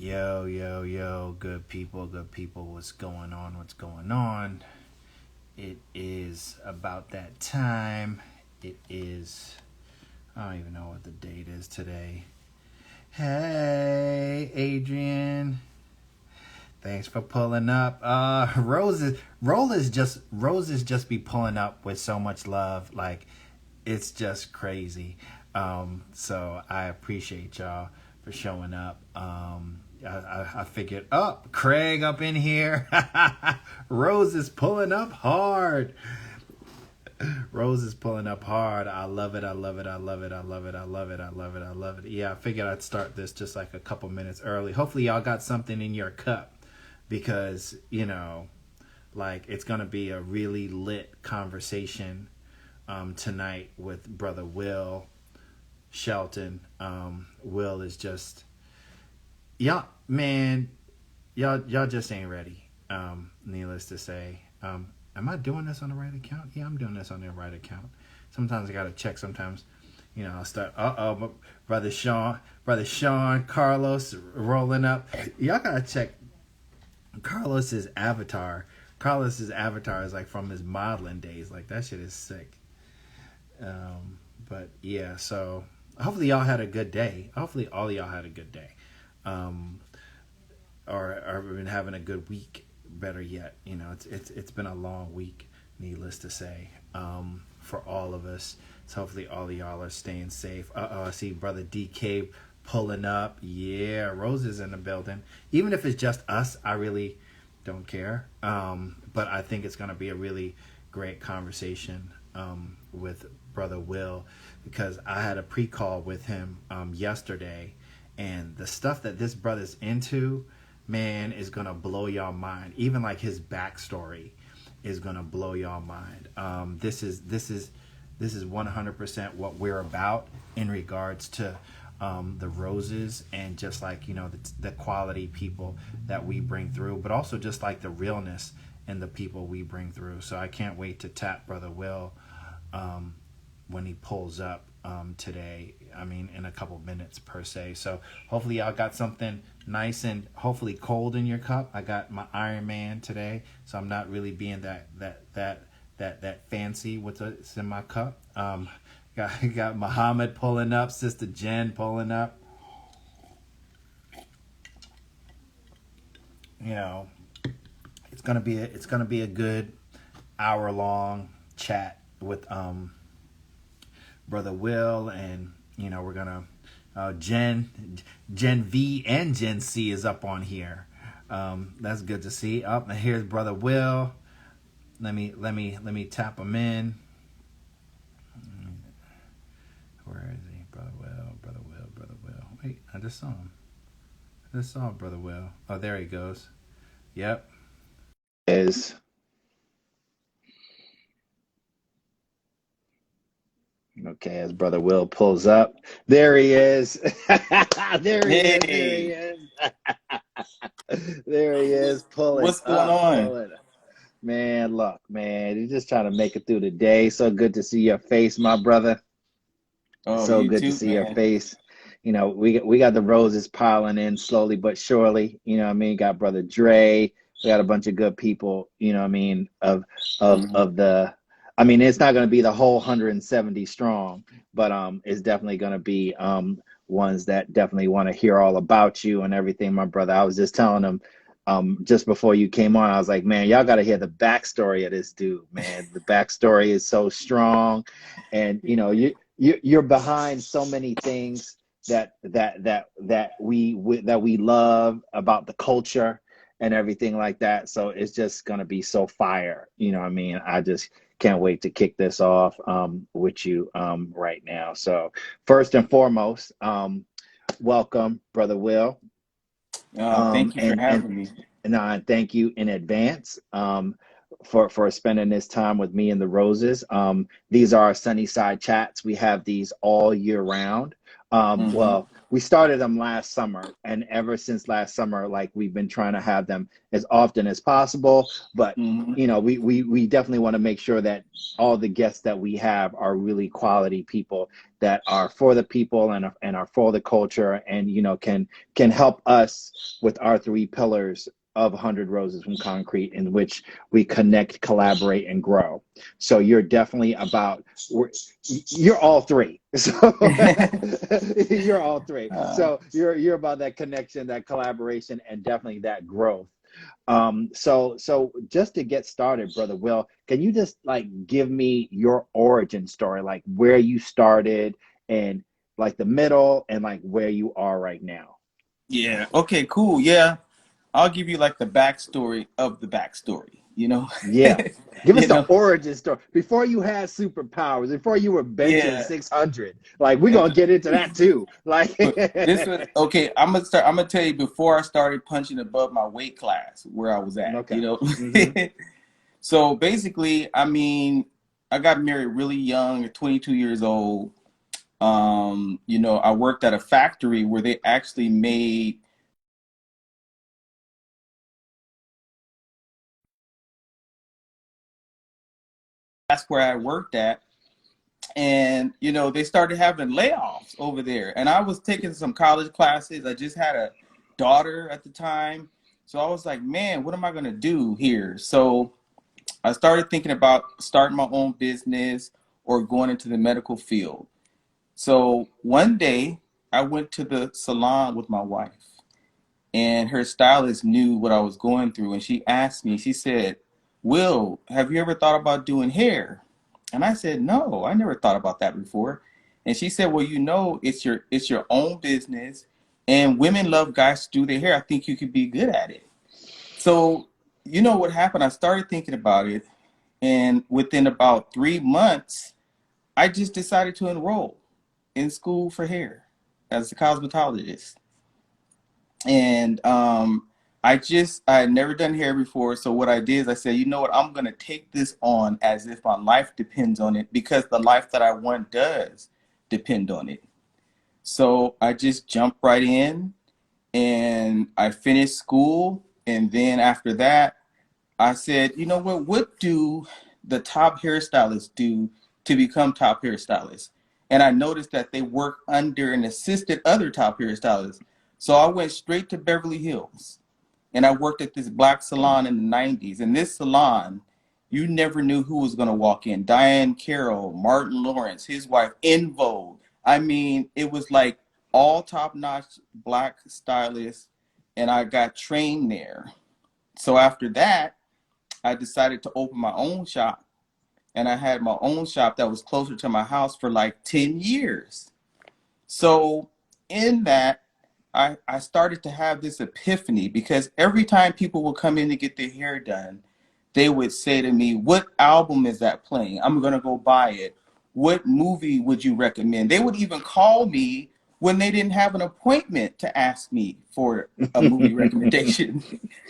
Yo, yo, yo, good people, what's going on? What's going on? It is about that time. It is, I don't even know what the date is today. Hey, Adrian. Thanks for pulling up. Roses just be pulling up with so much love. Like, it's just crazy. So I appreciate y'all for showing up. I figured, Craig up in here. Rose is pulling up hard. Rose is pulling up hard. I love it. I love it. I love it. I love it. I love it. I love it. I love it. Yeah, I figured I'd start this just like a couple minutes early. Hopefully, y'all got something in your cup because, like it's going to be a really lit conversation tonight with Brother Will Shelton. Will is just, y'all just ain't ready. Needless to say. Am I doing this on the right account? Yeah, I'm doing this on the right account. Sometimes I gotta check. Sometimes, I'll start. Brother Sean, Carlos rolling up. Y'all gotta check Carlos's avatar. Carlos's avatar is like from his modeling days. Like that shit is sick. But yeah, so hopefully y'all had a good day. Hopefully all of y'all had a good day, or been having a good week. Better yet, it's been a long week, needless to say, for all of us. So hopefully all of y'all are staying safe. I see Brother DK pulling up. Yeah, Rose is in the building. Even if it's just us, I really don't care. But I think it's going to be a really great conversation with Brother Will, because I had a pre-call with him yesterday, and the stuff that this brother's into, man, is gonna blow y'all mind. Even like his backstory is gonna blow y'all mind. This is 100% what we're about in regards to the Roses, and just like the quality people that we bring through, but also just like the realness in the people we bring through. So I can't wait to tap Brother Will when he pulls up today. I mean, in a couple minutes per se. So hopefully y'all got something nice and hopefully cold in your cup. I got my Iron Man today, so I'm not really being that fancy with what's in my cup. Got Muhammad pulling up, Sister Jen pulling up. It's gonna be a good hour-long chat with Brother Will, and we're gonna Gen V and Gen C is up on here. That's good to see. Up and here's Brother Will. Let me tap him in. Where is he? Brother Will. Wait, I just saw him. I just saw Brother Will. Oh, there he goes. Yep. Is okay, as Brother Will pulls up. There he is. There he is. There he is. There he is. What's going on? Man, look, man, you're just trying to make it through the day. So good to see your face, my brother. Oh, So you good to too, see your man. face. We got the roses piling in slowly but surely. Got Brother Dre. We got a bunch of good people. Of the. I mean, it's not going to be the whole 170 strong, but it's definitely going to be ones that definitely want to hear all about you and everything, my brother. I was just telling them just before you came on, I was like, man, y'all got to hear the backstory of this dude, man. The backstory is so strong, and you're behind so many things that we love about the culture and everything like that. So it's just gonna be so fire. What I mean? I just can't wait to kick this off with you right now. So first and foremost, welcome, Brother Will. Thank you for And having me. I thank you in advance for spending this time with me and the Roses. These are our Sunnyside chats. We have these all year round. Mm-hmm. Well, we started them last summer, and ever since last summer, like we've been trying to have them as often as possible. But Mm-hmm. we definitely want to make sure that all the guests that we have are really quality people that are for the people and are for the culture, and can help us with our three pillars of 100 Roses from Concrete, in which we connect, collaborate, and grow. So you're definitely you're all three. So you're all three. uh, So you're about that connection, that collaboration, and definitely that growth. So just to get started, Brother Will, can you just like give me your origin story, like where you started and like the middle and like where you are right now? yeah. Okay, cool. Yeah. I'll give you like the backstory of the backstory, you know? Yeah. Give us You the know? origin story. Before you had superpowers, before you were benching Yeah. 600. Like, we're And going to get into that too. Like, but this was okay. I'm gonna tell you before I started punching above my weight class where I was at, okay. So basically, I mean, I got married really young at 22 years old. I worked at a factory where they actually made. That's where I worked at. And they started having layoffs over there, and I was taking some college classes. I just had a daughter at the time, so I was like, man, what am I going to do here? So I started thinking about starting my own business or going into the medical field. So one day I went to the salon with my wife, and her stylist knew what I was going through, and she asked me, she said, Will, have you ever thought about doing hair? And I said, no, I never thought about that before. And she said, well, it's your own business, and women love guys to do their hair. I think you could be good at it. So you know what happened? I started thinking about it, and within about 3 months, I just decided to enroll in school for hair as a cosmetologist. And I had never done hair before. So what I did is I said, you know what, I'm gonna take this on as if my life depends on it, because the life that I want does depend on it. So I just jumped right in and I finished school. And then after that, I said, you know what do the top hairstylists do to become top hairstylists? And I noticed that they work under and assisted other top hairstylists. So I went straight to Beverly Hills, and I worked at this black salon in the 90s. And this salon, you never knew who was going to walk in. Diane Carroll, Martin Lawrence, his wife, In Vogue. I mean, it was like all top-notch black stylists, and I got trained there. So after that, I decided to open my own shop, and I had my own shop that was closer to my house for like 10 years. So in that, I started to have this epiphany, because every time people would come in to get their hair done, they would say to me, what album is that playing? I'm going to go buy it. What movie would you recommend? They would even call me when they didn't have an appointment to ask me for a movie recommendation,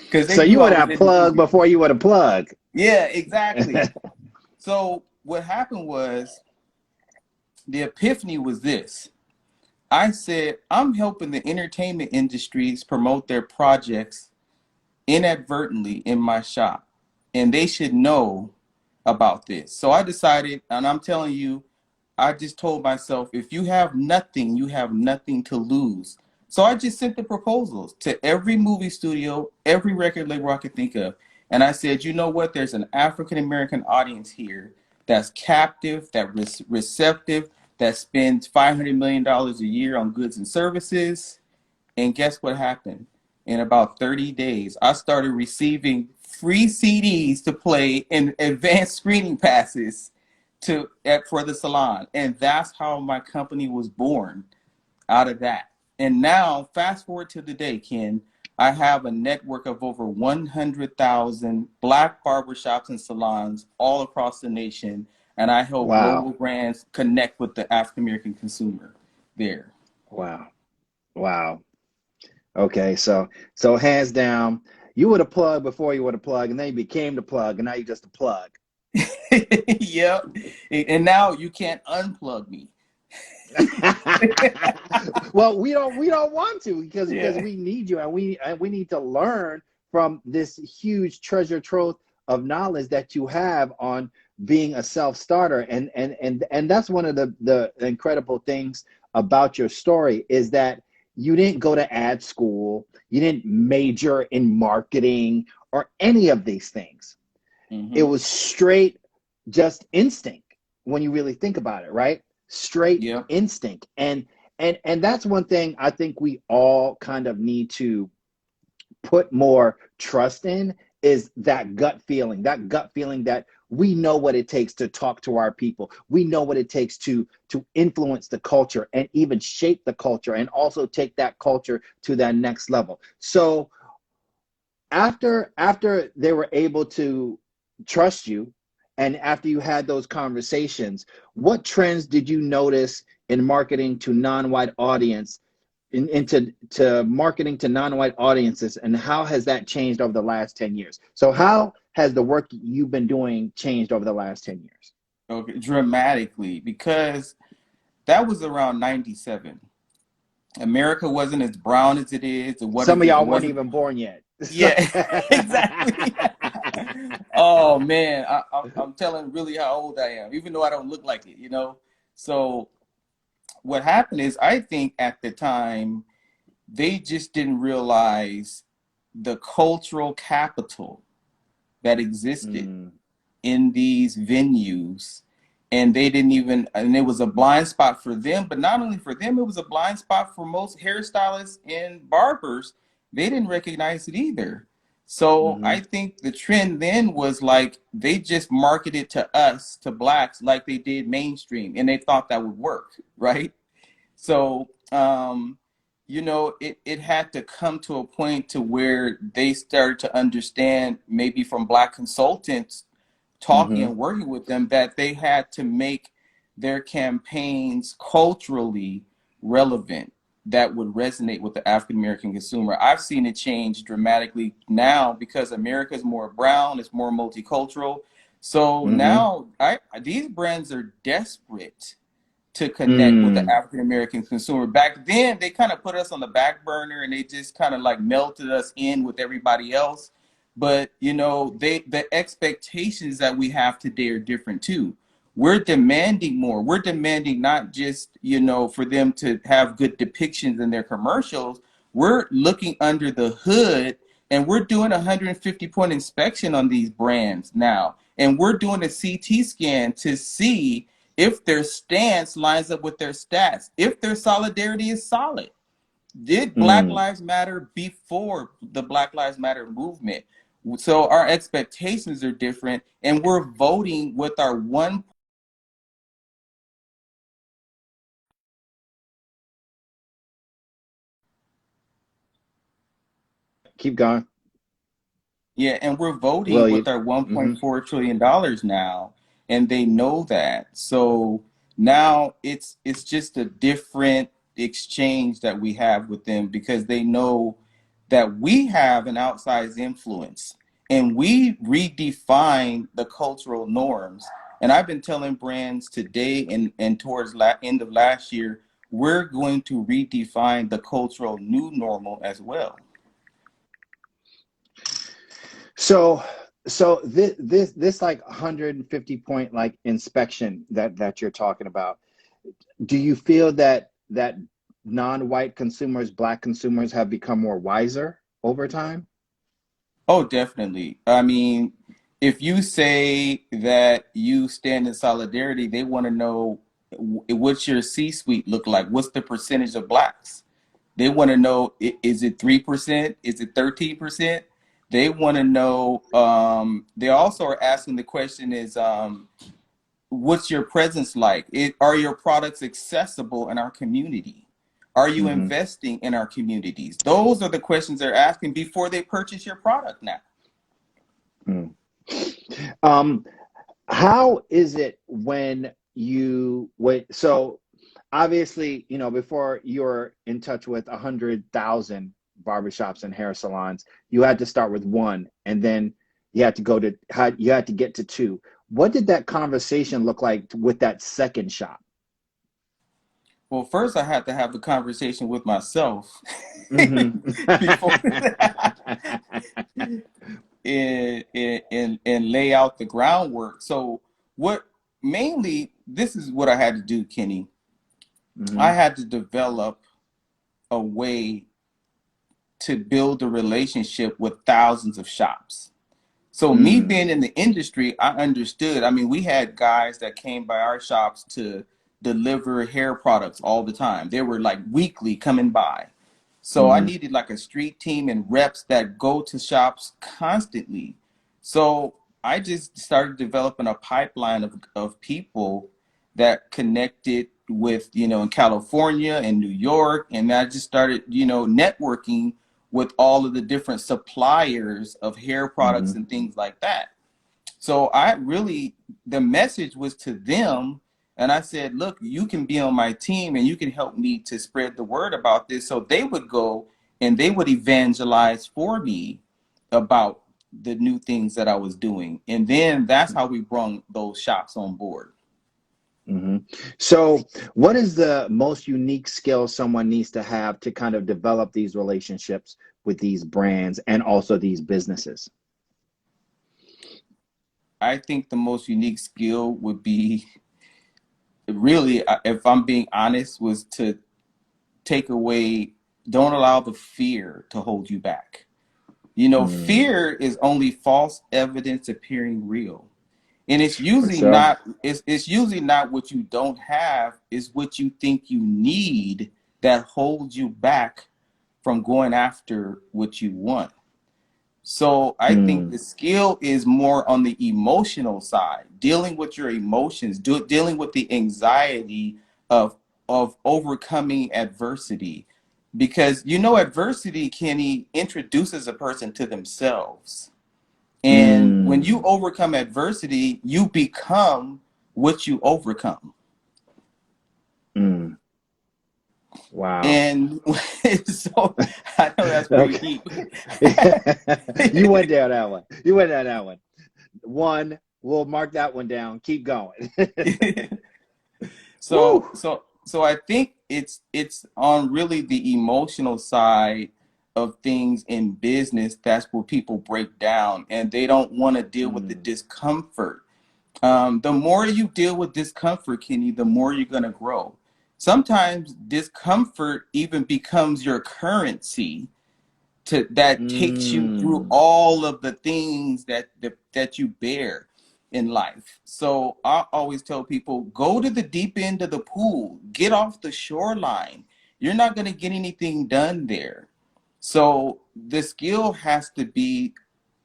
because they So knew you I would was have into plug movies. before you would have plug. Yeah, exactly. So what happened was, the epiphany was this. I said, I'm helping the entertainment industries promote their projects inadvertently in my shop, and they should know about this. So I decided, and I'm telling you, I just told myself, if you have nothing, you have nothing to lose. So I just sent the proposals to every movie studio, every record label I could think of. And I said, you know what? There's an African American audience here that's captive, that's receptive, that spends $500 million a year on goods and services. And guess what happened? In about 30 days, I started receiving free CDs to play and advanced screening passes for the salon. And that's how my company was born, out of that. And now, fast forward to the day, Ken, I have a network of over 100,000 black barbershops and salons all across the nation. And I help global Wow. brands connect with the African American consumer there. Wow. Wow. Okay. So hands down, you would have plugged before you would have plugged, and then you became the plug, and now you're just a plug. Yep. And now you can't unplug me. Well, we don't want to, because Yeah. we need you, and we need to learn from this huge treasure trove of knowledge that you have on being a self-starter. And that's one of the incredible things about your story, is that you didn't go to ad school, you didn't major in marketing or any of these things. It Mm-hmm. was straight, just instinct, when you really think about it, right? Straight Yeah. instinct. And that's one thing I think we all kind of need to put more trust in, is that gut feeling that we know what it takes to talk to our people. We know what it takes to influence the culture and even shape the culture, and also take that culture to that next level. So after they were able to trust you, and after you had those conversations, what trends did you notice in marketing to non-white audience, into to marketing to non-white audiences, and how has that changed over the last 10 years? So how has the work you've been doing changed over the last 10 years? Okay, dramatically, because that was around 97. America wasn't as brown as it is. Some of It y'all weren't wasn't. even born yet. Yeah, exactly. Oh man, I'm telling really how old I am, even though I don't look like it, you know. So what happened is, I think at the time they just didn't realize the cultural capital that existed Mm, in these venues, and they didn't even, and it was a blind spot for them. But not only for them, it was a blind spot for most hairstylists and barbers. They didn't recognize it either. So mm-hmm, I think the trend then was like, they just marketed to us, to blacks, like they did mainstream, and they thought that would work, right? So it had to come to a point to where they started to understand, maybe from black consultants talking mm-hmm, and working with them, that they had to make their campaigns culturally relevant, that would resonate with the African American consumer. I've seen it change dramatically now, because America is more brown, it's more multicultural. So mm-hmm, now these brands are desperate to connect with the mm, African American consumer. Back then, they kind of put us on the back burner, and they just kind of like melted us in with everybody else. But the expectations that we have today are different too. We're demanding more. We're demanding not just for them to have good depictions in their commercials. We're looking under the hood, and we're doing a 150-point inspection on these brands now, and we're doing a CT scan to see if their stance lines up with their stats, if their solidarity is solid. Did Black mm. Lives Matter before the Black Lives Matter movement? So our expectations are different, and we're voting with our one. Keep going. Yeah, and we're voting Will with you? our Mm-hmm. $1.4 trillion now, and they know that. So now it's just a different exchange that we have with them, because they know that we have an outsized influence, and we redefine the cultural norms. And I've been telling brands today, and towards end of last year, we're going to redefine the cultural new normal as well. So this like 150 point like inspection that you're talking about, do you feel that non-white consumers, black consumers, have become more wiser over time? Oh, definitely. I mean, if you say that you stand in solidarity, they want to know, what's your C-suite look like? What's the percentage of blacks? They want to know, is it 3%? Is it 13%? They want to know, they also are asking, the question is, what's your presence like? Are your products accessible in our community? Are you Mm-hmm. investing in our communities? Those are the questions they're asking before they purchase your product now. Mm. Um, how is it when you wait? So obviously, before you're in touch with 100,000 barbershops and hair salons, you had to start with one, and then you had to get to two. What did that conversation look like with that second shop? Well, first I had to have the conversation with myself before and lay out the groundwork. So what mainly this is what I had to do, Kenny. I had to develop a way to build a relationship with thousands of shops. So me being in the industry, I understood. I mean, we had guys that came by our shops to deliver hair products all the time. They were like weekly coming by. So I needed like a street team and reps that go to shops constantly. So I just started developing a pipeline of people that connected with, you know, in California and New York. And I just started, you know, networking with all of the different suppliers of hair products and things like that. So I really, the message was to them. And I said, look, you can be on my team and you can help me to spread the word about this. So they would go and they would evangelize for me about the new things that I was doing. And then that's how we brought those shops on board. So what is the most unique skill someone needs to have to kind of develop these relationships with these brands and also these businesses? I think the most unique skill would be, really, if I'm being honest, was to take away, don't allow the fear to hold you back. You know, fear is only false evidence appearing real. And it's usually not, it's usually not what you don't have, it's what you think you need that holds you back from going after what you want. So I think the skill is more on the emotional side, dealing with your emotions, dealing with the anxiety of overcoming adversity. Because, you know, adversity, Kenny, introduces a person to themselves. And when you overcome adversity, you become what you overcome. Wow. And so I know that's pretty deep. You went down that one. You went down that one. One, we'll mark that one down. Keep going. So I think it's on really the emotional side of things in business. That's where people break down and they don't want to deal with the discomfort. The more you deal with discomfort, Kenny, the more you're going to grow. Sometimes discomfort even becomes your currency that takes you through all of the things that you bear in life. So I always tell people, go to the deep end of the pool, get off the shoreline. You're not going to get anything done there. So the skill has to be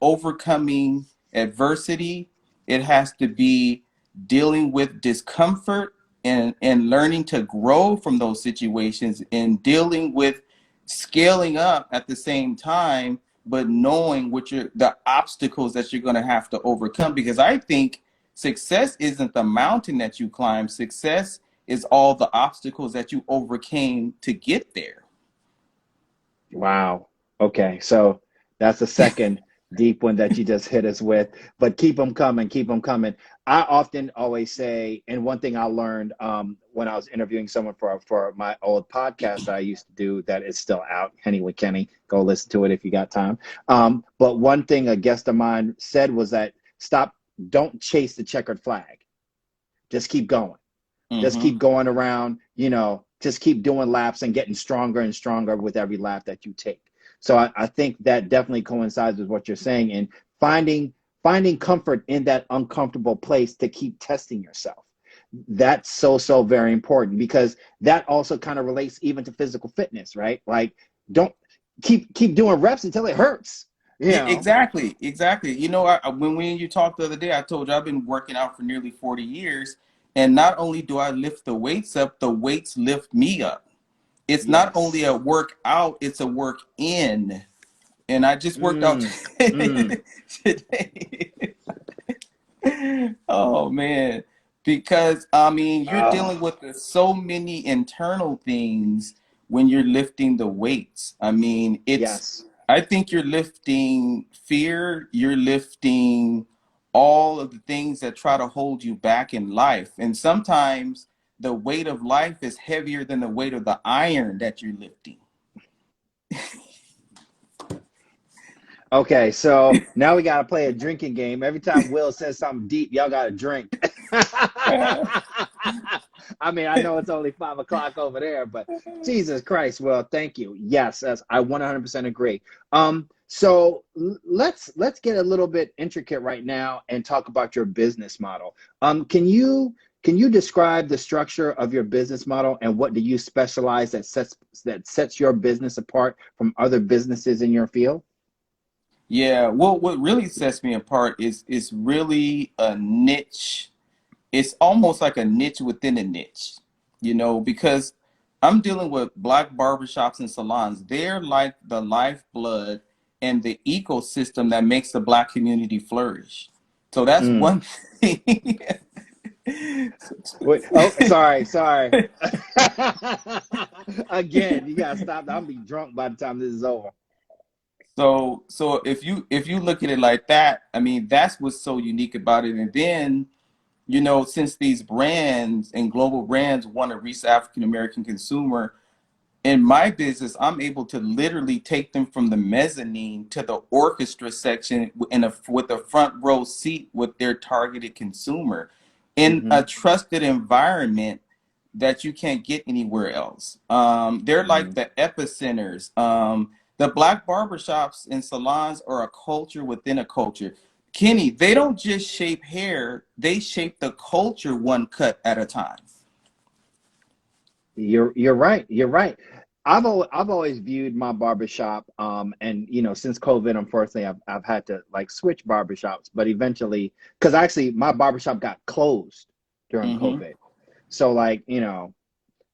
overcoming adversity. It has to be dealing with discomfort and learning to grow from those situations and dealing with scaling up at the same time, but knowing the obstacles that you're going to have to overcome. Because I think success isn't the mountain that you climb. Success is all the obstacles that you overcame to get there. Wow. Okay. So that's the second deep one that you just hit us with, but keep them coming. Keep them coming. I often always say, and one thing I learned when I was interviewing someone for my old podcast that I used to do that is still out, Keni with Keni, go listen to it if you got time. But one thing a guest of mine said was that don't chase the checkered flag. Just keep going. Just keep going around, you know, just keep doing laps and getting stronger and stronger with every lap that you take. So I think that definitely coincides with what you're saying, and finding comfort in that uncomfortable place to keep testing yourself. That's so very important, because that also kind of relates even to physical fitness, right? Like, don't keep doing reps until it hurts. You know? Exactly. You know, when you talked the other day, I told you I've been working out for nearly 40 years. And not only do I lift the weights up, the weights lift me up. It's not only a work out, it's a work in. And I just worked out today. Oh, man. Because, I mean, you're dealing with so many internal things when you're lifting the weights. I mean, I think you're lifting fear, you're lifting all of the things that try to hold you back in life. And sometimes the weight of life is heavier than the weight of the iron that you're lifting. Okay, so now we got to play a drinking game. Every time Will says something deep, y'all got to drink. I mean, I know it's only 5 o'clock over there, but Jesus Christ, Will, thank you. Yes, I 100% agree. So let's get a little bit intricate right now and talk about your business model. Can you describe the structure of your business model, and what do you specialize that sets your business apart from other businesses in your field? Yeah, well, what really sets me apart is really a niche. It's almost like a niche within a niche, because I'm dealing with Black barbershops and salons. They're like the lifeblood and the ecosystem that makes the Black community flourish. So that's one thing. Wait, oh, sorry. Again, you gotta stop. I'll be drunk by the time this is over. So if you look at it like that, I mean, that's what's so unique about it. And then, since these brands and global brands want to reach the African American consumer, in my business, I'm able to literally take them from the mezzanine to the orchestra section with a front row seat with their targeted consumer in a trusted environment that you can't get anywhere else. They're like the epicenters. The Black barbershops and salons are a culture within a culture. Keni, they don't just shape hair, they shape the culture one cut at a time. You're right. You're right. I've always viewed my barbershop, and since COVID, unfortunately, I've had to like switch barbershops, but eventually, because actually my barbershop got closed during COVID. So like, I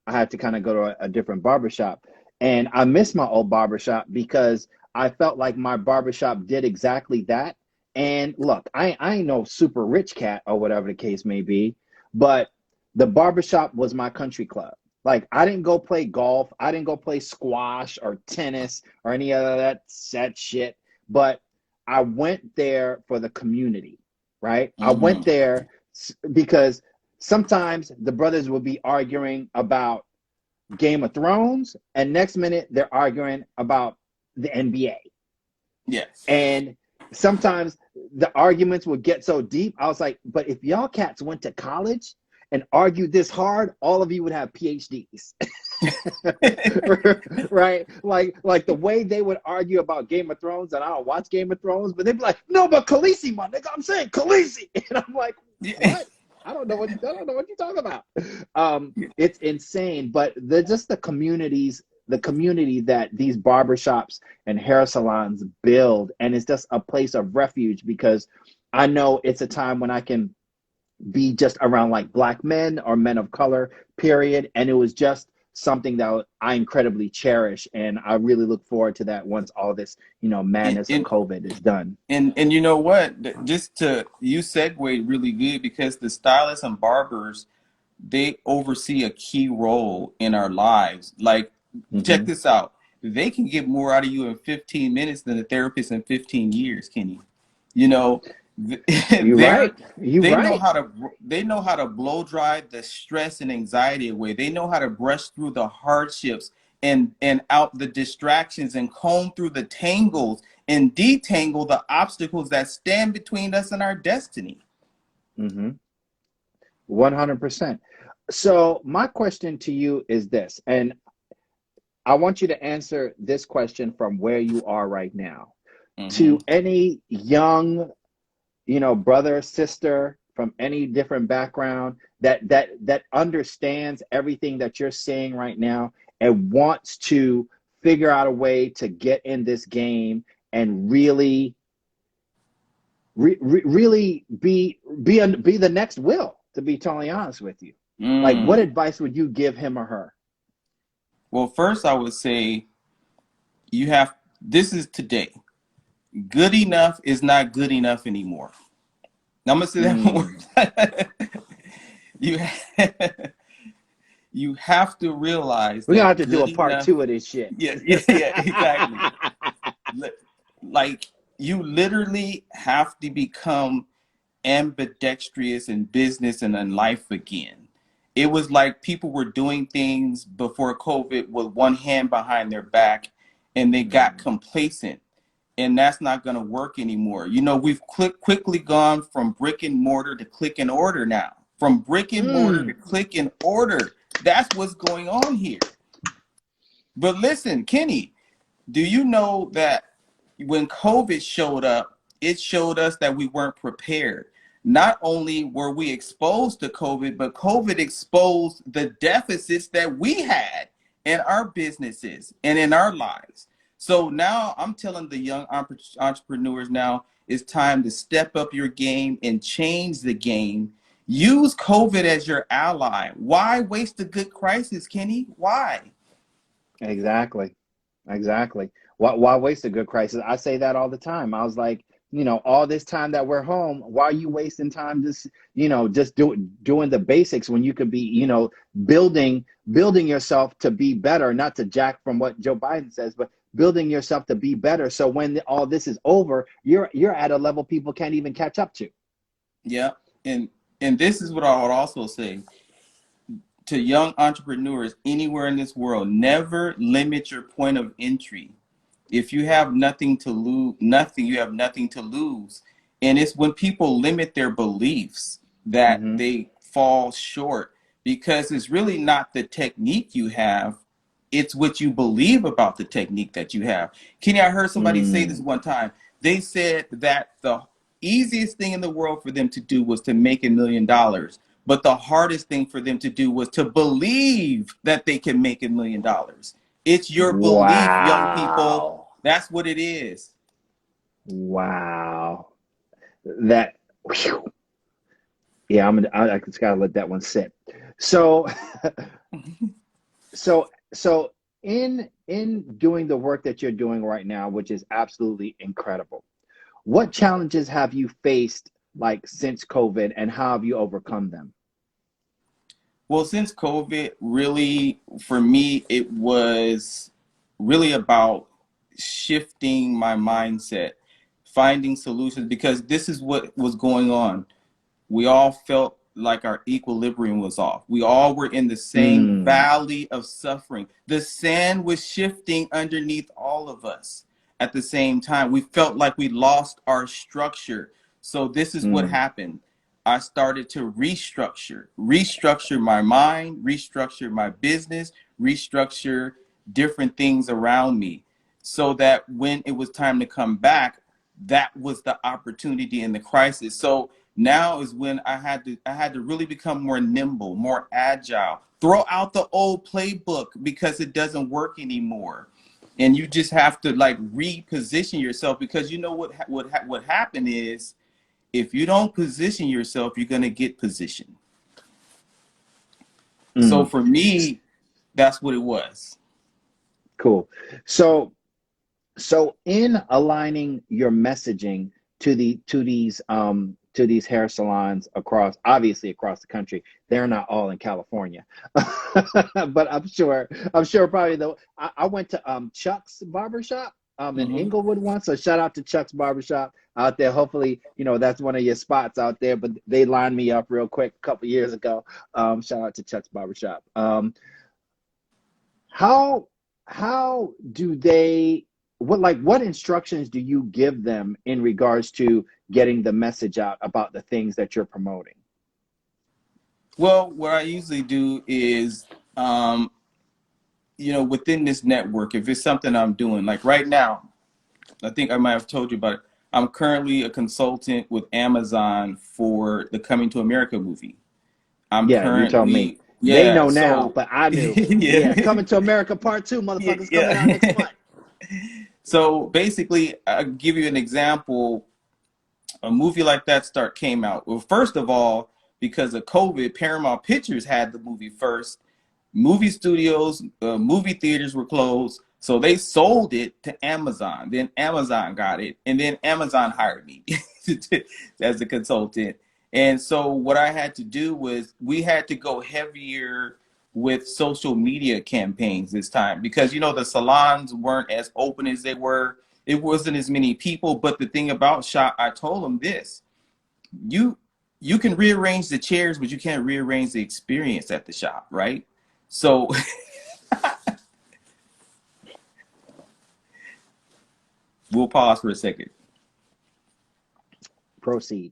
had to kind of go to a different barbershop, and I miss my old barbershop because I felt like my barbershop did exactly that. And look, I ain't no super rich cat or whatever the case may be, but the barbershop was my country club. Like, I didn't go play golf. I didn't go play squash or tennis or any of that set shit. But I went there for the community, right? I went there because sometimes the brothers would be arguing about Game of Thrones, and next minute they're arguing about the NBA. Yes. And sometimes the arguments would get so deep. I was like, but if y'all cats went to college and argued this hard, all of you would have PhDs. Right? Like the way they would argue about Game of Thrones, and I don't watch Game of Thrones, but they'd be like, no, but Khaleesi, my nigga, I'm saying Khaleesi. And I'm like, what? I don't know what you're talking about. It's insane, but just the community that these barbershops and hair salons build, and it's just a place of refuge, because I know it's a time when I can be just around like Black men or men of color, period. And it was just something that I incredibly cherish, and I really look forward to that once all this, madness of COVID is done. And you know what? You segue really good, because the stylists and barbers, they oversee a key role in our lives. Like, check this out. They can get more out of you in 15 minutes than a therapist in 15 years, Keni. You're right. They know how to blow dry the stress and anxiety away. They know how to brush through the hardships and out the distractions, and comb through the tangles and detangle the obstacles that stand between us and our destiny. 100%. So my question to you is this, and I want you to answer this question from where you are right now. To any young, brother, sister from any different background that understands everything that you're saying right now and wants to figure out a way to get in this game and really be the next Will, to be totally honest with you. Like, what advice would you give him or her? Well, first I would say this is today. Good enough is not good enough anymore. Now, I'm going to say that more. You have to realize we're going to have to do a part 2 of this shit. Yeah, exactly. Like, you literally have to become ambidextrous in business and in life again. it was like people were doing things before COVID with one hand behind their back, and they got complacent. And that's not going to work anymore. You know, we've quickly gone from brick and mortar to click and order now. From brick and mortar to click and order. That's what's going on here. But listen, Keni, do you know that when COVID showed up, it showed us that we weren't prepared. Not only were we exposed to COVID, but COVID exposed the deficits that we had in our businesses and in our lives. So now I'm telling the young entrepreneurs now, it's time to step up your game and change the game. Use COVID as your ally. Why waste a good crisis, Keni? Why? Exactly. Exactly. Why waste a good crisis? I say that all the time. I was like, all this time that we're home, why are you wasting time just, just doing the basics when you could be, building yourself to be better, not to jack from what Joe Biden says, but building yourself to be better. So when all this is over, you're at a level people can't even catch up to. Yeah. And this is what I would also say to young entrepreneurs anywhere in this world: never limit your point of entry. If you have nothing to lose, you have nothing to lose. And it's when people limit their beliefs that they fall short, because it's really not the technique you have, it's what you believe about the technique that you have. Keni, I heard somebody say this one time. They said that the easiest thing in the world for them to do was to make $1 million. But the hardest thing for them to do was to believe that they can make $1 million. It's your belief, young people. That's what it is. Wow. That, whew. Yeah, I just gotta let that one sit. So, so in doing the work that you're doing right now, which is absolutely incredible, what challenges have you faced like since COVID, and how have you overcome them? Well, since COVID, really, for me, it was really about shifting my mindset, finding solutions, because this is what was going on. We all felt like our equilibrium was off. We all were in the same valley of suffering. The sand was shifting underneath all of us at the same time. We felt like we lost our structure. So this is what happened. I started to restructure my mind, restructure my business, restructure different things around me, so that when it was time to come back, that was the opportunity in the crisis. So now is when I had to really become more nimble, more agile, throw out the old playbook because it doesn't work anymore. And you just have to like reposition yourself, because you know what happened is, if you don't position yourself, you're going to get positioned. So for me, that's what it was. Cool. So in aligning your messaging to these hair salons obviously across the country, they're not all in California, but I'm sure probably though. I went to Chuck's barbershop in Inglewood once, so shout out to Chuck's barbershop out there. Hopefully, that's one of your spots out there, but they lined me up real quick a couple years ago. Shout out to Chuck's barbershop. How do they, what instructions do you give them in regards to getting the message out about the things that you're promoting? Well, what I usually do is, within this network, if it's something I'm doing, like right now, I think I might have told you about it. I'm currently a consultant with Amazon for the Coming to America movie. You told me. Yeah, they know now, but I knew. Yeah. Coming to America Part 2, motherfuckers, coming out next month. So basically, I'll give you an example. A movie like that came out. Well, first of all, because of COVID, Paramount Pictures had the movie first. Movie studios, movie theaters were closed. So they sold it to Amazon. Then Amazon got it. And then Amazon hired me as a consultant. And so what I had to do was, we had to go heavier with social media campaigns this time, because, the salons weren't as open as they were. It wasn't as many people. But the thing about Shop, I told them this: you you can rearrange the chairs, but you can't rearrange the experience at the shop, right? So we'll pause for a second. Proceed.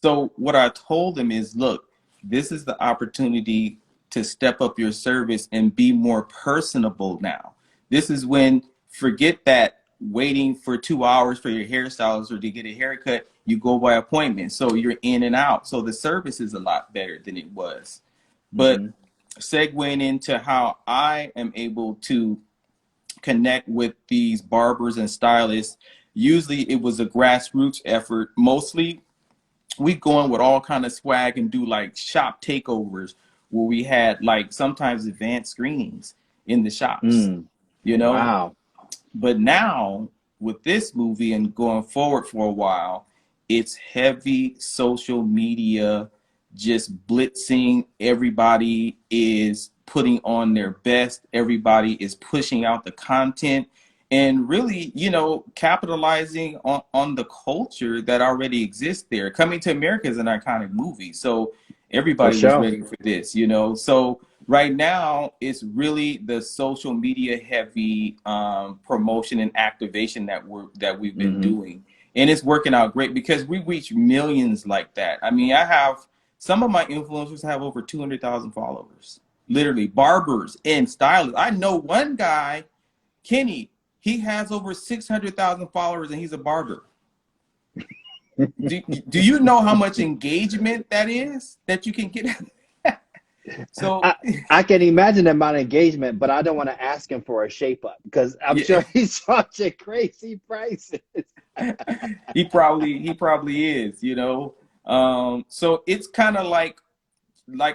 So what I told him is, look, this is the opportunity to step up your service and be more personable now. This is when, forget that waiting for 2 hours for your hairstylist or to get a haircut, you go by appointment. So you're in and out. So the service is a lot better than it was. But segueing into how I am able to connect with these barbers and stylists, usually it was a grassroots effort. Mostly we go in with all kind of swag and do like shop takeovers where we had like sometimes advanced screenings in the shops, you know? Wow. But now with this movie and going forward for a while, it's heavy social media, just blitzing. Everybody is putting on their best. Everybody is pushing out the content and really, you know, capitalizing on the culture that already exists there. Coming to America is an iconic movie. So everybody was ready for this, you know? So right now, it's really the social media heavy promotion and activation that we've been doing, and it's working out great because we reach millions like that. I mean, I have some of my influencers have over 200,000 followers, literally barbers and stylists. I know one guy, Keni. He has over 600,000 followers, and he's a barber. Do you know how much engagement that is that you can get? So I can imagine the amount of engagement, but I don't want to ask him for a shape up because I'm sure he's charging crazy prices. He probably is, you know. So it's kind of like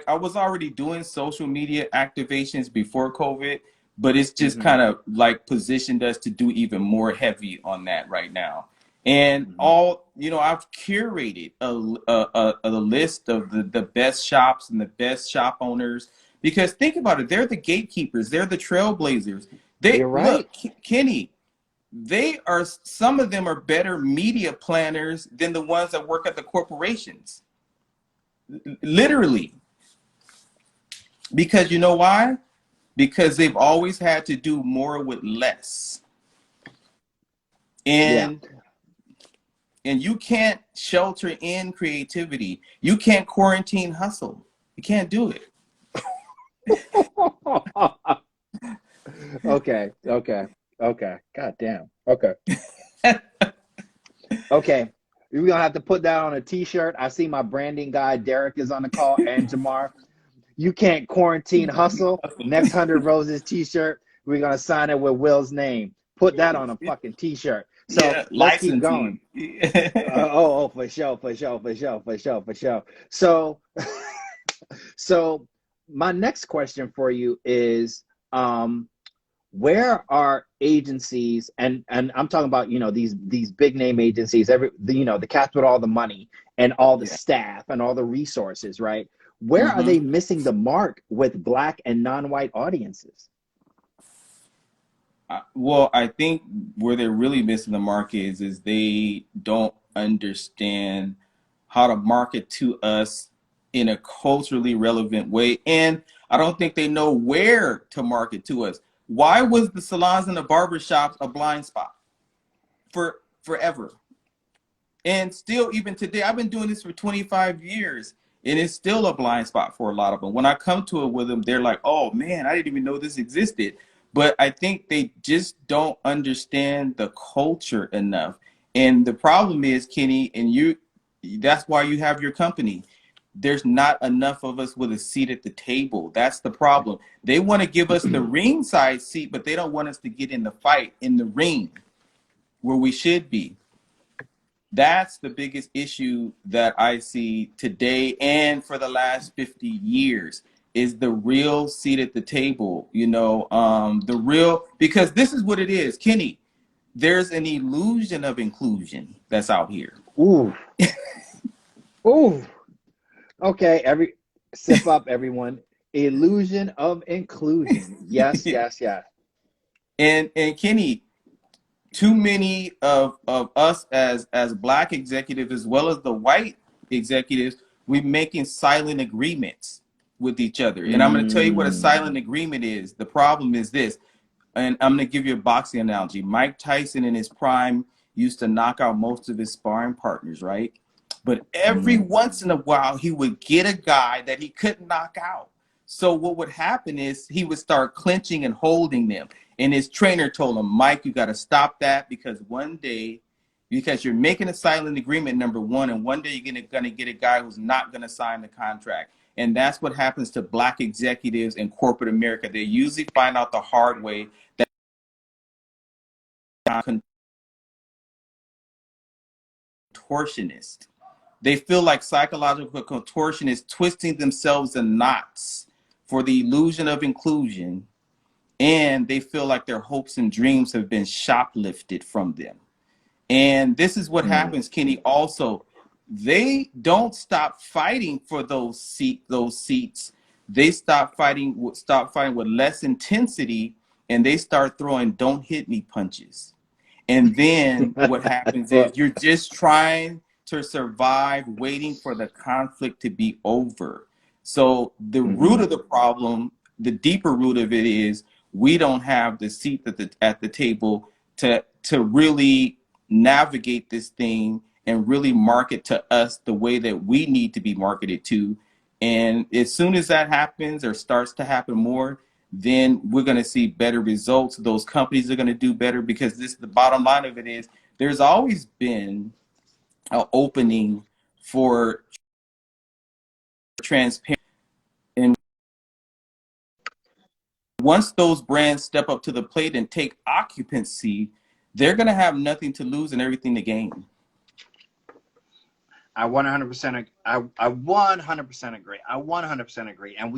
I was already doing social media activations before COVID, but it's just kind of like positioned us to do even more heavy on that right now. And you know, I've curated a list of the best shops and the best shop owners, because think about it, they're the gatekeepers, they're the trailblazers. You're right. Look, Keni, some of them are better media planners than the ones that work at the corporations. Literally. Because you know why? Because they've always had to do more with less. And you can't shelter in creativity. You can't quarantine hustle. You can't do it. Okay. God damn. Okay. Okay. We're going to have to put that on a t-shirt. I see my branding guy, Derek, is on the call, and Jamar. You can't quarantine hustle. Next 100 Roses t-shirt. We're going to sign it with Will's name. Put that on a fucking t-shirt. So let's keep going. For sure. So my next question for you is, where are agencies, and I'm talking about, you know, these big name agencies, the cats with all the money and all the staff and all the resources, right? Where are they missing the mark with Black and non-white audiences? Well, I think where they're really missing the mark is they don't understand how to market to us in a culturally relevant way. And I don't think they know where to market to us. Why was the salons and the barbershops a blind spot for forever? And still, even today, I've been doing this for 25 years, and it's still a blind spot for a lot of them. When I come to it with them, they're like, oh man, I didn't even know this existed. But I think they just don't understand the culture enough. And the problem is, Keni, and that's why you have your company. There's not enough of us with a seat at the table. That's the problem. They want to give us the ringside seat, but they don't want us to get in the fight in the ring where we should be. That's the biggest issue that I see today and for the last 50 years. Is the real seat at the table, you know, because this is what it is, Keni. There's an illusion of inclusion that's out here. Ooh. Okay, sip up, everyone. Illusion of inclusion. Yes. And Keni, too many of us as Black executives, as well as the white executives, we're making silent agreements with each other. And I'm going to tell you what a silent agreement is. The problem is this, and I'm going to give you a boxing analogy. Mike Tyson in his prime used to knock out most of his sparring partners, right? But every once in a while, he would get a guy that he couldn't knock out. So what would happen is he would start clinching and holding them. And his trainer told him, Mike, you got to stop that, because one day, because you're making a silent agreement, number one, and one day you're going to get a guy who's not going to sign the contract. And that's what happens to Black executives in corporate America. They usually find out the hard way that contortionist. They feel like psychological contortionists twisting themselves in knots for the illusion of inclusion, and they feel like their hopes and dreams have been shoplifted from them. And this is what happens, Keni. Also, they don't stop fighting for those seats. They stop fighting with less intensity, and they start throwing "don't hit me" punches. And then what happens is you're just trying to survive, waiting for the conflict to be over. So the root of the problem, the deeper root of it, is we don't have the seat at the table to really navigate this thing and really market to us the way that we need to be marketed to. And as soon as that happens or starts to happen more, then we're going to see better results. Those companies are going to do better, because the bottom line of it is there's always been an opening for transparency. And once those brands step up to the plate and take occupancy, they're going to have nothing to lose and everything to gain. I 100%. I 100% agree. I 100% agree. And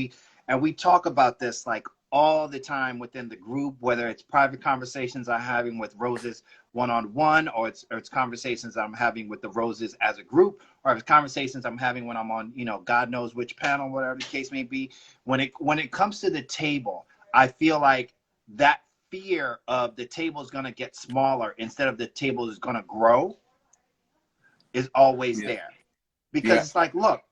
we talk about this like all the time within the group, whether it's private conversations I'm having with Roses one-on-one, or it's conversations I'm having with the Roses as a group, or it's conversations I'm having when I'm on, God knows which panel, whatever the case may be. When it comes to the table, I feel like that fear of the table is going to get smaller instead of the table is going to grow is always there. Because it's like, look,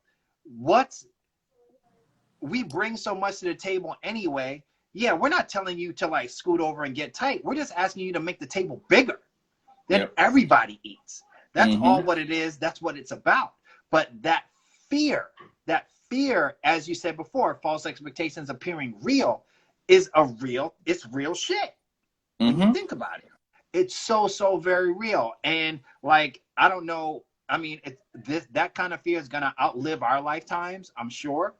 we bring so much to the table anyway. Yeah, we're not telling you to like scoot over and get tight. We're just asking you to make the table bigger. Then everybody eats. That's all what it is. That's what it's about. But that fear, as you said before, false expectations appearing real, it's real shit. When you think about it, it's so very real. And like, I don't know. I mean, that kind of fear is gonna outlive our lifetimes, I'm sure.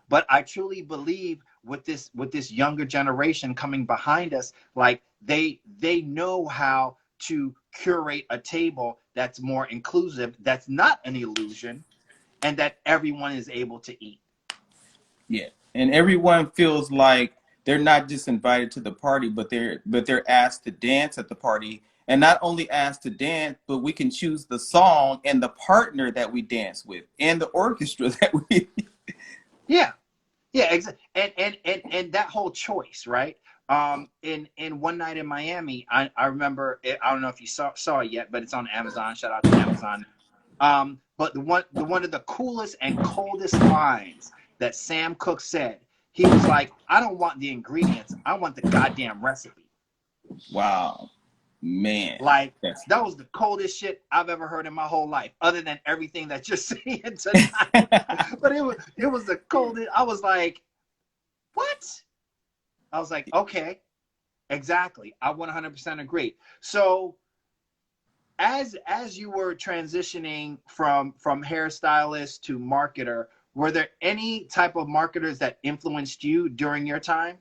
But I truly believe with this younger generation coming behind us, like they know how to curate a table that's more inclusive, that's not an illusion, and that everyone is able to eat. Yeah, and everyone feels like they're not just invited to the party, but they're asked to dance at the party. And not only asked to dance, but we can choose the song and the partner that we dance with and the orchestra that we Yeah, exactly. And that whole choice, right? In One Night in Miami, I remember it, I don't know if you saw it yet, but it's on Amazon. Shout out to Amazon. But the one of the coolest and coldest lines that Sam Cooke said, he was like, "I don't want the ingredients, I want the goddamn recipe." Wow. Man, like that was the coldest shit I've ever heard in my whole life, other than everything that you're saying tonight. But it was the coldest. I was like, what? I was like, okay, exactly. I 100% agree. So as you were transitioning from hairstylist to marketer, were there any type of marketers that influenced you during your time?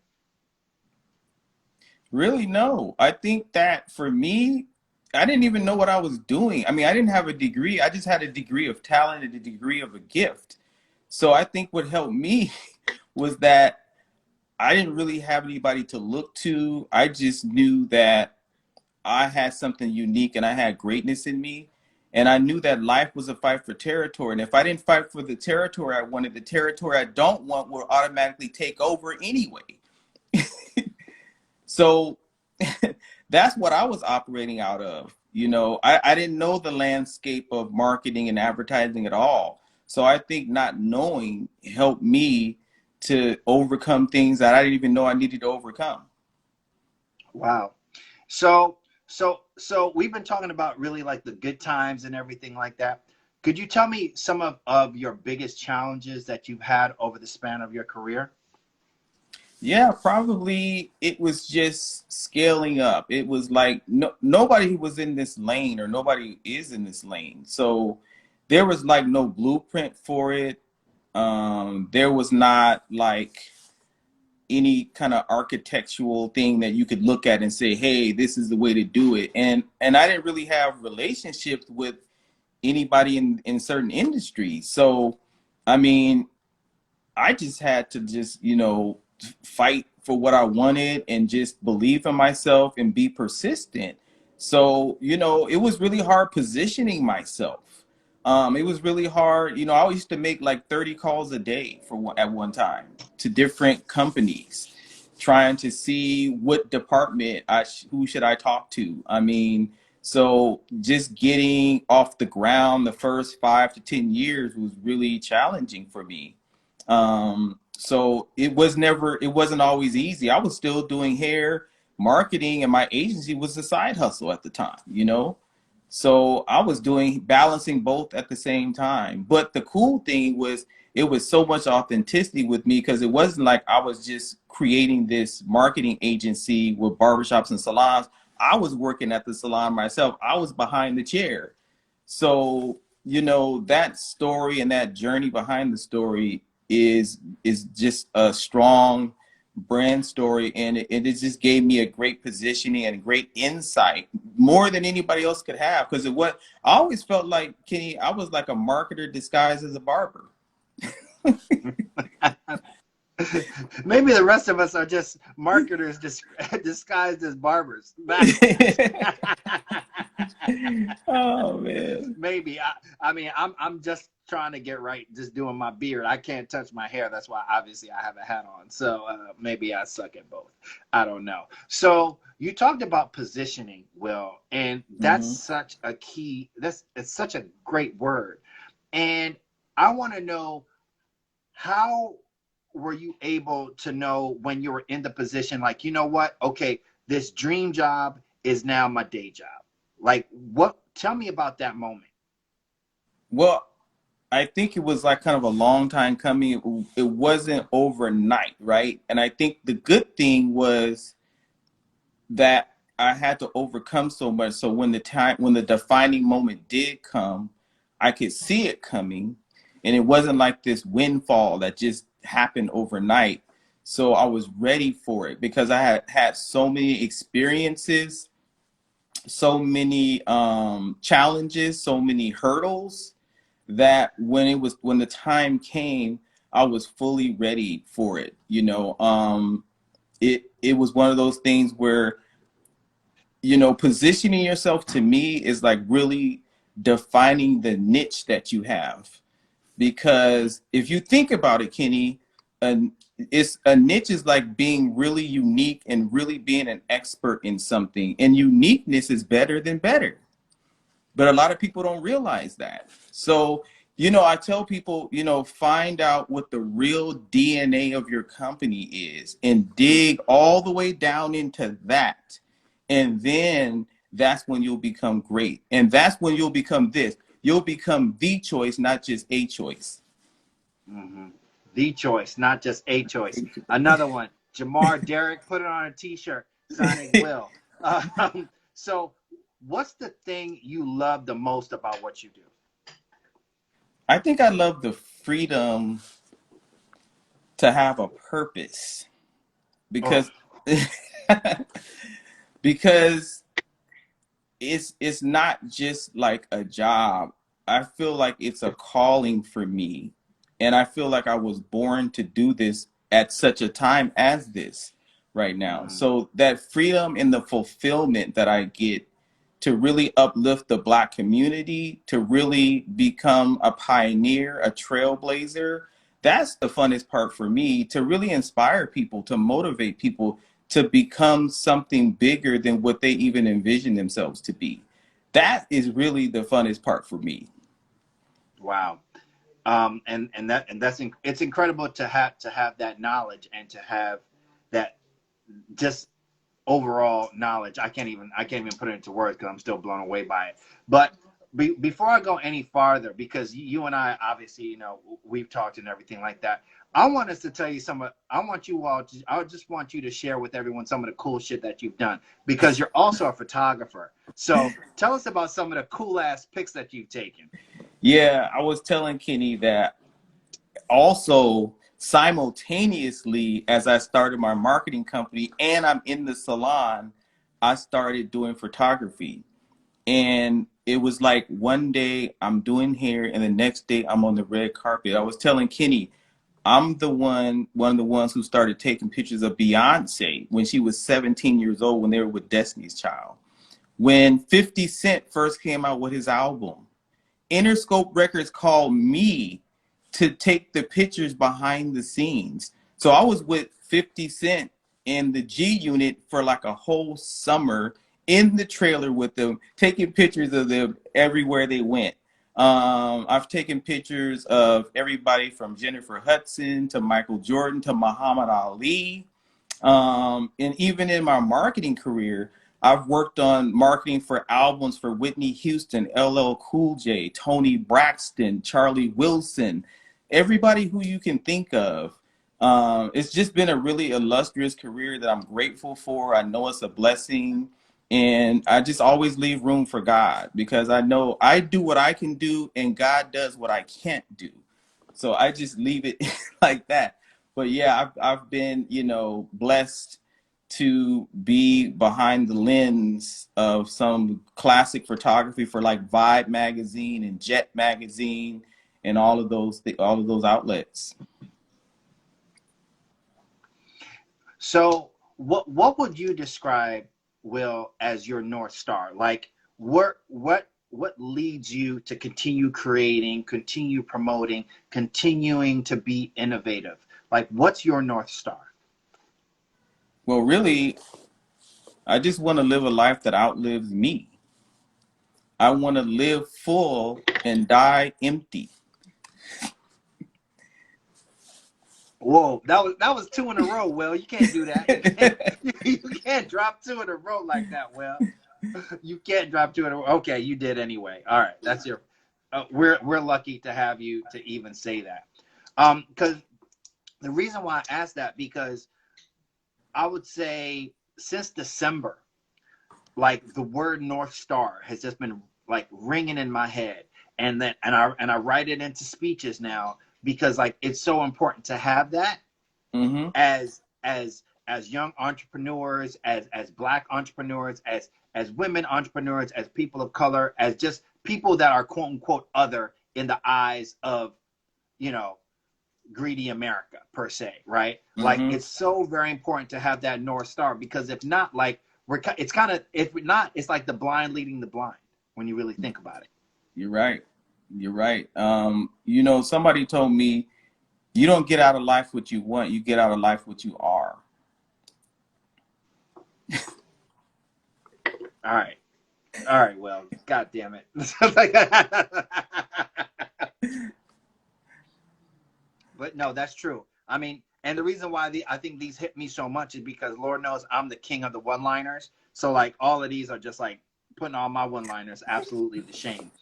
Really, no. I think that for me, I didn't even know what I was doing. I mean, I didn't have a degree. I just had a degree of talent and a degree of a gift. So I think what helped me was that I didn't really have anybody to look to. I just knew that I had something unique and I had greatness in me. And I knew that life was a fight for territory. And if I didn't fight for the territory I wanted, the territory I don't want will automatically take over anyway. So that's what I was operating out of. You know, I didn't know the landscape of marketing and advertising at all. So I think not knowing helped me to overcome things that I didn't even know I needed to overcome. Wow. So we've been talking about really like the good times and everything like that. Could you tell me some of your biggest challenges that you've had over the span of your career? Yeah, probably it was just scaling up. It was like nobody was in this lane, or nobody is in this lane. So there was like no blueprint for it. There was not like any kind of architectural thing that you could look at and say, hey, this is the way to do it. And I didn't really have relationships with anybody in certain industries. So I mean, I just had to just, you know, fight for what I wanted and just believe in myself and be persistent. So, you know, it was really hard positioning myself. It was really hard. You know, I used to make like 30 calls a day at one time to different companies, trying to see what department who should I talk to. I mean, so just getting off the ground the first 5 to 10 years was really challenging for me. So it wasn't always easy. I was still doing hair marketing, and my agency was a side hustle at the time, you know? So I was balancing both at the same time. But the cool thing was it was so much authenticity with me, because it wasn't like I was just creating this marketing agency with barbershops and salons. I was working at the salon myself. I was behind the chair. So, you know, that story and that journey behind the story is just a strong brand story, and it just gave me a great positioning and great insight, more than anybody else could have, because I always felt like, Kenny, I was like a marketer disguised as a barber. Maybe the rest of us are just marketers disguised as barbers. Oh man. Maybe I mean I'm just trying to get right, just doing my beard. I can't touch my hair. That's why obviously I have a hat on. So maybe I suck at both. I don't know. So you talked about positioning, Will, and that's such a key. It's such a great word. And I want to know, how were you able to know when you were in the position, like, you know what, okay, this dream job is now my day job? Like, tell me about that moment. Well, I think it was like kind of a long time coming. It wasn't overnight, right? And I think the good thing was that I had to overcome so much. So when the defining moment did come, I could see it coming, and it wasn't like this windfall that just happened overnight. So I was ready for it, because I had had so many experiences, so many challenges, so many hurdles, that when the time came, I was fully ready for it. You know, it was one of those things where, you know, positioning yourself to me is like really defining the niche that you have. Because if you think about it, Kenny, it's a niche is like being really unique and really being an expert in something. And uniqueness is better than better. But a lot of people don't realize that. So, you know, I tell people, you know, find out what the real DNA of your company is and dig all the way down into that. And then that's when you'll become great. And that's when you'll become this. You'll become the choice, not just a choice. Mm-hmm. The choice, not just a choice. Another one, Jamar Derrick, put it on a t-shirt, signing Will. So what's the thing you love the most about what you do? I think I love the freedom to have a purpose, because because it's not just like a job. I feel like it's a calling for me, and I feel like I was born to do this at such a time as this right now. So that freedom and the fulfillment that I get to really uplift the Black community, to really become a pioneer, a trailblazer, that's the funnest part for me, to really inspire people, to motivate people, to become something bigger than what they even envision themselves to be. That is really the funnest part for me. Wow. It's incredible to have that knowledge and to have that just overall knowledge. I can't even put it into words because I'm still blown away by it. But before I go any farther, because you and I obviously, you know, we've talked and everything like that, I want us to tell you I just want you to share with everyone some of the cool shit that you've done, because you're also a photographer. So tell us about some of the cool ass pics that you've taken. Yeah, I was telling Keni that also simultaneously as I started my marketing company and I'm in the salon, I started doing photography. And it was like one day I'm doing hair and the next day I'm on the red carpet. I was telling Keni, I'm one of the ones who started taking pictures of Beyonce when she was 17 years old when they were with Destiny's Child. When 50 Cent first came out with his album, Interscope Records called me to take the pictures behind the scenes. So I was with 50 Cent and the G Unit for like a whole summer in the trailer with them, taking pictures of them everywhere they went. I've taken pictures of everybody from Jennifer Hudson to Michael Jordan to Muhammad Ali. And even in my marketing career, I've worked on marketing for albums for Whitney Houston, LL Cool J, Tony Braxton, Charlie Wilson, everybody who you can think of. It's just been a really illustrious career that I'm grateful for. I know it's a blessing. And I just always leave room for God, because I know I do what I can do and God does what I can't do. So I just leave it like that. But yeah, I've been, you know, blessed to be behind the lens of some classic photography for like Vibe magazine and Jet magazine and all of those outlets. So what would you describe, Will, as your North Star? Like what leads you to continue creating, continue promoting, continuing to be innovative? Like, what's your North Star? Well, really, I just want to live a life that outlives me. I want to live full and die empty. Whoa, that was two in a row, Will. You can't do that. You can't drop two in a row like that, Will. You can't drop two in a row. Okay, you did anyway. All right, that's your. We're lucky to have you to even say that. Because the reason why I asked that, because I would say since December, like the word North Star has just been like ringing in my head, and I write it into speeches now, because like it's so important to have that as young entrepreneurs, as Black entrepreneurs, as women entrepreneurs, as people of color, as just people that are quote unquote other in the eyes of, you know, greedy America per se, right? Like it's so very important to have that North Star, because if not, like it's kind of, if not, it's like the blind leading the blind when you really think about it. You're right. You're right. You know, somebody told me, you don't get out of life what you want, you get out of life what you are. All right. Well, God damn it. But no, that's true. I mean, and the reason why I think these hit me so much is because Lord knows I'm the king of the one-liners. So like all of these are just like putting all my one-liners absolutely to shame.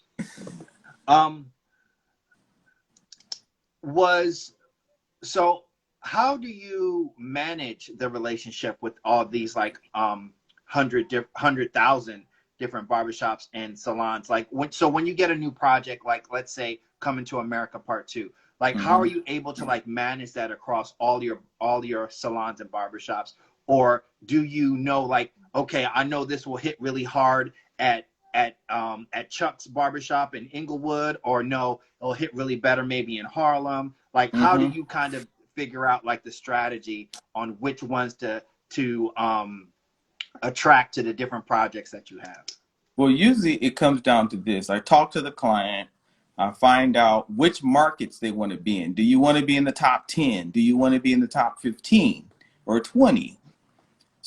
So how do you manage the relationship with all these like 100,000 different barbershops and salons? Like when you get a new project, like let's say Coming to America Part 2, like how are you able to like manage that across all your salons and barbershops? Or do you know, like, okay, I know this will hit really hard at Chuck's barbershop in Inglewood, or no, it'll hit really better maybe in Harlem? Like how do you kind of figure out like the strategy on which ones to attract to the different projects that you have? Well, usually it comes down to this. I talk to the client. I find out which markets they want to be in. Do you want to be in the top 10? Do you want to be in the top 15 or 20?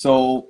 So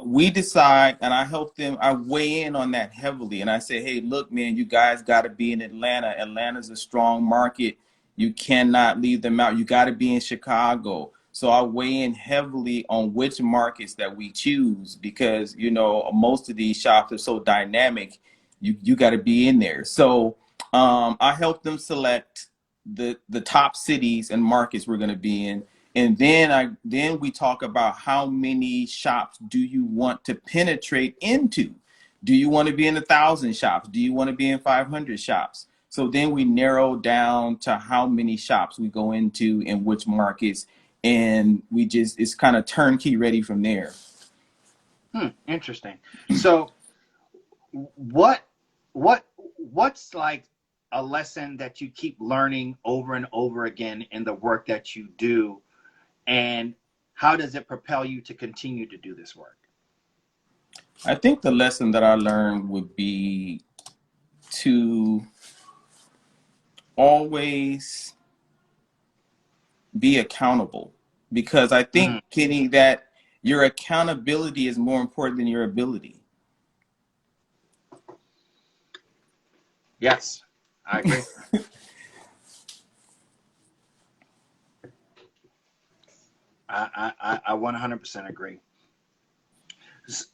we decide, and I help them. I weigh in on that heavily, and I say, "Hey, look, man, you guys got to be in Atlanta. Atlanta's a strong market. You cannot leave them out. You got to be in Chicago." So I weigh in heavily on which markets that we choose because, you know, most of these shops are so dynamic. You got to be in there. So I help them select the top cities and markets we're going to be in. And then we talk about how many shops do you want to penetrate into? Do you want to be in 1,000 shops? Do you want to be in 500 shops? So then we narrow down to how many shops we go into in which markets, and it's kind of turnkey ready from there. Interesting. So what's like a lesson that you keep learning over and over again in the work that you do, and how does it propel you to continue to do this work? I think the lesson that I learned would be to always be accountable, because I think, Keni, that your accountability is more important than your ability. Yes, I agree. I 100% agree.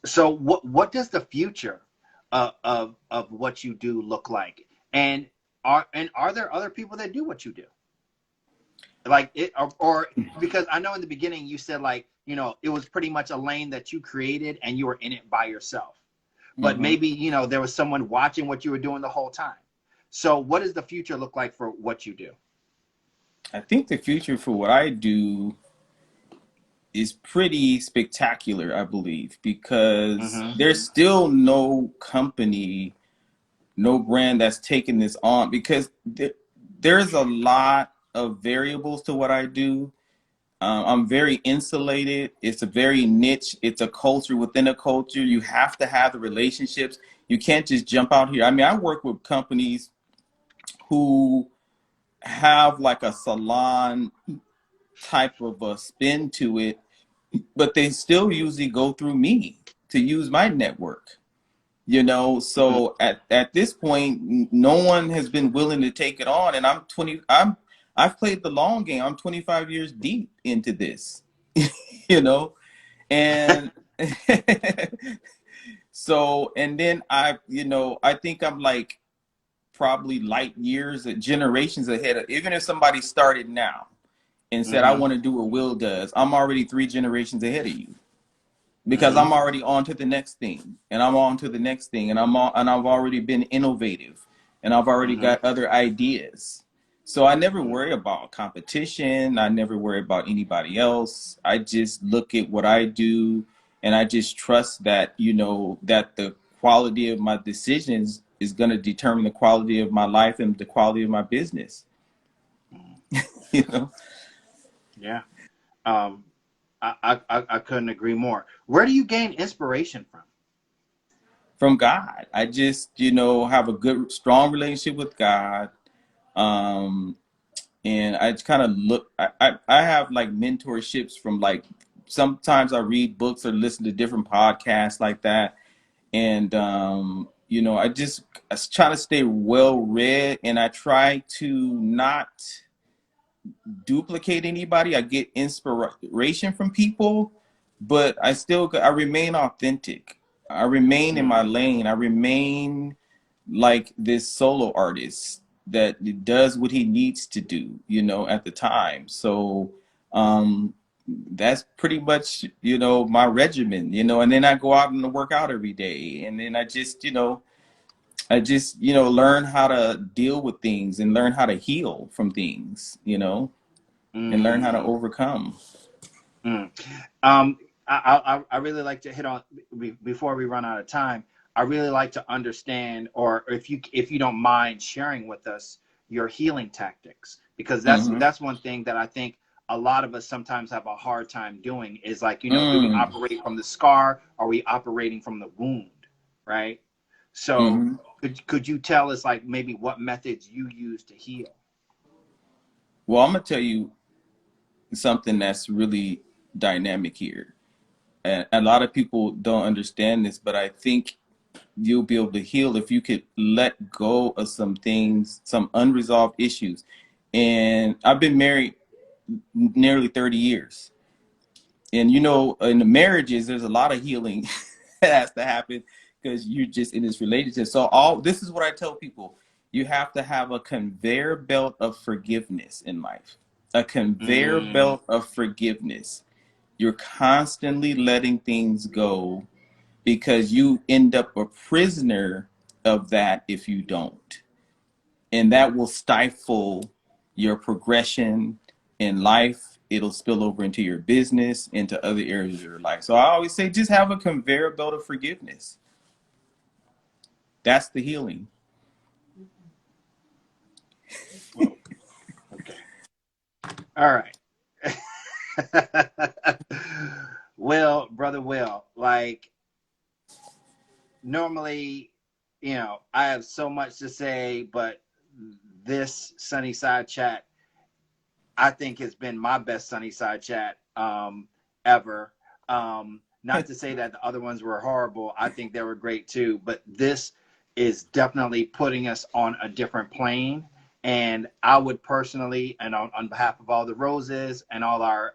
So what does the future of what you do look like? And are there other people that do what you do? Like it, or because I know in the beginning you said, like, you know, it was pretty much a lane that you created and you were in it by yourself. But maybe, you know, there was someone watching what you were doing the whole time. So what does the future look like for what you do? I think the future for what I do is pretty spectacular, I believe, because there's still no company, no brand that's taken this on, because there's a lot of variables to what I do. I'm very insulated. It's a very niche. It's a culture within a culture. You have to have the relationships. You can't just jump out here. I mean, I work with companies who have like a salon type of a spin to it, but they still usually go through me to use my network, you know? So at this point, no one has been willing to take it on. And I've played the long game. I'm 25 years deep into this, you know? And so, and then I think I'm like probably light years, generations ahead of, even if somebody started now and said, I want to do what Will does, I'm already 3 generations ahead of you, because I'm already on to the next thing, and I'm on to the next thing, and I've already been innovative, and I've already got other ideas. So I never worry about competition. I never worry about anybody else. I just look at what I do, and I just trust that, you know, that the quality of my decisions is going to determine the quality of my life and the quality of my business. You know? Yeah. I couldn't agree more. Where do you gain inspiration from? From God. I just, you know, have a good, strong relationship with God. And I just kind of look, I have like mentorships from, like, sometimes I read books or listen to different podcasts like that. And, you know, I try to stay well read, and I try to not duplicate anybody. I get inspiration from people, but I remain authentic. I remain in my lane. I remain like this solo artist that does what he needs to do, you know, at the time. So that's pretty much, you know, my regimen, you know. And then I go out and work out every day, and then I just learn how to deal with things and learn how to heal from things, you know, and learn how to overcome. I really like to hit on, before we run out of time, I really like to understand, or if you don't mind sharing with us your healing tactics, because that's one thing that I think a lot of us sometimes have a hard time doing, is like, you know, do we operate from the scar, or are we operating from the wound, right? So could you tell us, like, maybe what methods you use to heal? Well, I'm gonna tell you something that's really dynamic here. and a lot of people don't understand this, but I think you'll be able to heal if you could let go of some things, some unresolved issues. And I've been married nearly 30 years. And you know, in the marriages, there's a lot of healing that has to happen because you're just in this relationship. So all this is what I tell people. You have to have a conveyor belt of forgiveness in life. A conveyor belt of forgiveness. You're constantly letting things go because you end up a prisoner of that if you don't. And that will stifle your progression in life. It'll spill over into your business, into other areas of your life. So I always say, just have a conveyor belt of forgiveness. That's the healing. Well, okay. All right. Will, brother Will, like, normally, you know, I have so much to say, but this Sunnyside chat, I think, has been my best Sunnyside chat ever. Not to say that the other ones were horrible. I think they were great too, but this is definitely putting us on a different plane. And I would personally, and on behalf of all the roses and all our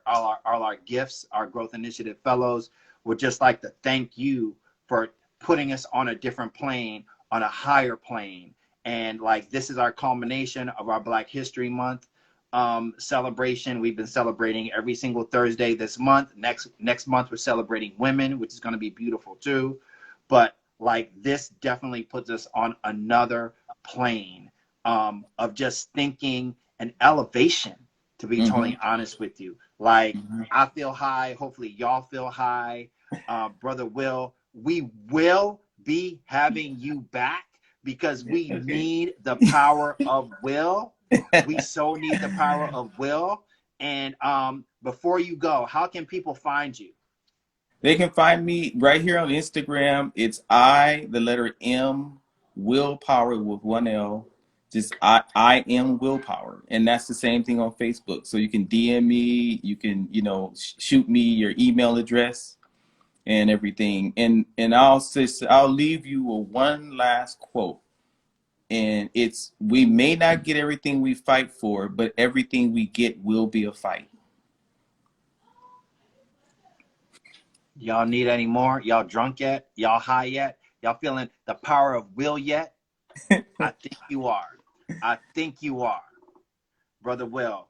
gifts, our growth initiative fellows, would just like to thank you for putting us on a different plane, on a higher plane. And like, this is our culmination of our Black History Month celebration. We've been celebrating every single Thursday this month. Next month we're celebrating women, which is going to be beautiful too. But like, this definitely puts us on another plane of just thinking and elevation, to be totally honest with you. Like, I feel high. Hopefully y'all feel high. Brother Will, we will be having you back because we need the power of will. We so need the power of will. And before you go, how can people find you? They can find me right here on Instagram. It's the letter M, Willpower with one L. Just I am Willpower. And that's the same thing on Facebook. So you can DM me, you can, you know, shoot me your email address and everything. And I'll leave you with one last quote. And it's, we may not get everything we fight for, but everything we get will be a fight. Y'all need any more? Y'all drunk yet? Y'all high yet? Y'all feeling the power of will yet? I think you are. I think you are. Brother Will,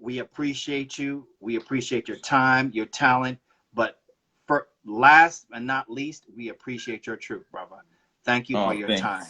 we appreciate you. We appreciate your time, your talent. But for last and not least, we appreciate your truth, brother. Thank you for your time.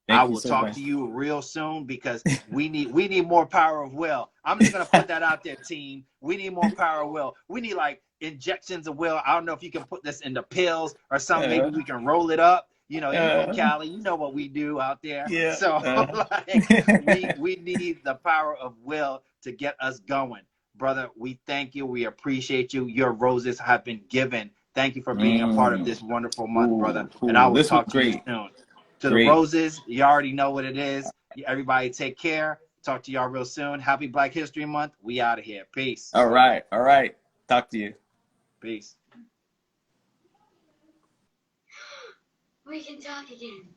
I will talk to you real soon because we need more power of will. I'm just gonna put that out there, team. We need more power of will. We need like injections of will. I don't know if you can put this into pills or something. Maybe we can roll it up. You know, you from Cali, you know what we do out there. Yeah. So like, we need the power of will to get us going. Brother, we thank you. We appreciate you. Your roses have been given. Thank you for being a part of this wonderful month, brother. And I will talk to you soon. To the roses, you already know what it is. Everybody take care. Talk to y'all real soon. Happy Black History Month. We out of here. Peace. All right. All right. Talk to you. Peace. We can talk again.